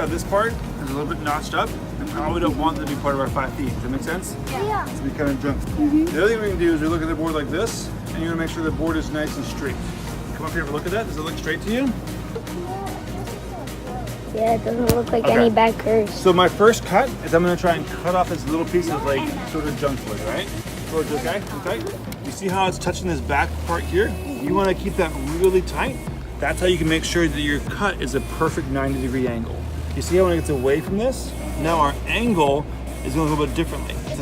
how this part is a little bit notched up? And probably don't want that to be part of our 5 feet. Does that make sense? Yeah. So we kind of jump. The other thing we can do is we look at the board like this, and you want to make sure the board is nice and straight. Come up here and look at that. Does it look straight to you? Yeah, it doesn't look like any bad curves. So my first cut is I'm going to try and cut off this little piece of like sort of junk wood, right? George, okay? Okay? You see how it's touching this back part here? You want to keep that really tight. That's how you can make sure that your cut is a perfect 90-degree angle. You see how when it gets away from this, now our angle is going to go a bit differently. It's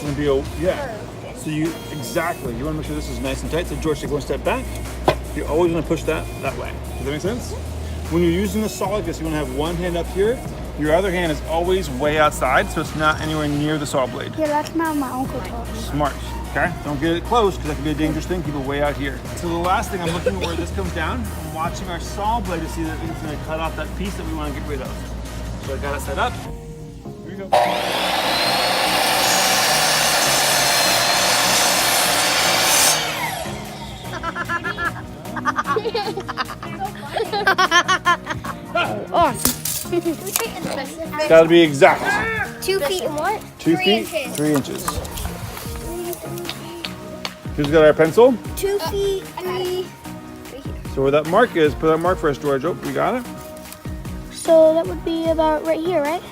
going to be a, yeah. So you, exactly, you want to make sure this is nice and tight. So George, take one step back. You're always going to push that way. Does that make sense? When you're using the saw like this, you want to have one hand up here. Your other hand is always way outside, so it's not anywhere near the saw blade. Yeah, that's how my uncle taught me. Smart, okay? Don't get it close, because that can be a dangerous thing. Keep it way out here. So the last thing, I'm looking at where this comes down. I'm watching our saw blade to see that it's going to cut off that piece that we want to get rid of. So I got it set up. Here you go. Awesome. It's got to be exact. 2 feet and what? 2 feet, 3 inches. Who's got our pencil? 2 feet, 3. So where that mark is, put that mark for us, George. Oh, we got it? So that would be about right here, right?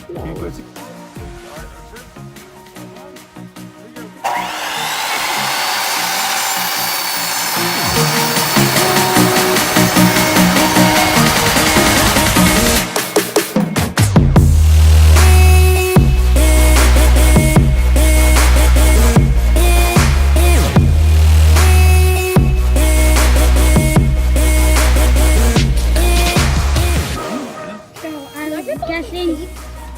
Okay, let's see.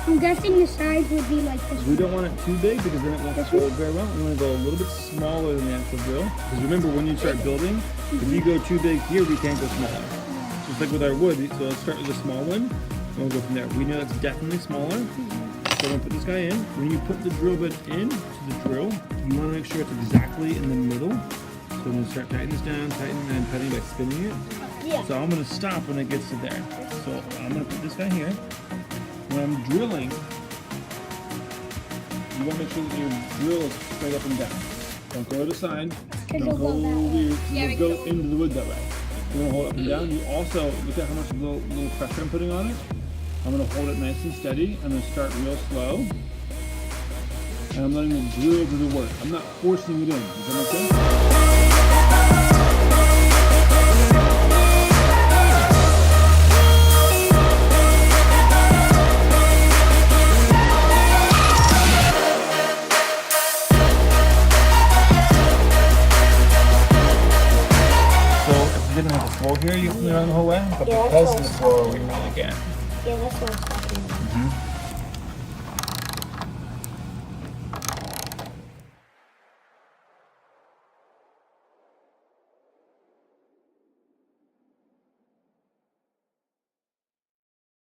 I'm guessing the size would be like this. We don't want it too big because then it won't fold very well. We want to go a little bit smaller than the actual drill. Because remember, when you start building, if you go too big here, we can't go smaller. Just like with our wood, so let's start with a small one, and we'll go from there. We know that's definitely smaller. So I'm going to put this guy in. When you put the drill bit into the drill, you want to make sure it's exactly in the middle. So I'm going to start tightening this down, tightening and cutting by spinning it. Yeah. So I'm going to stop when it gets to there. So I'm going to put this guy here. When I'm drilling, you want to make sure that your drill is straight up and down. Don't go to the side. Don't go over go into the wood that way. You're going to hold it up and down. You also, look at how much little pressure I'm putting on it. I'm going to hold it nice and steady. I'm going to start real slow. And I'm letting the drill do the work. I'm not forcing it in. Does that make sense? Didn't have the floor here, you can clean around the whole way, but because of the floor, we really can. Yeah, that's what I'm talking about.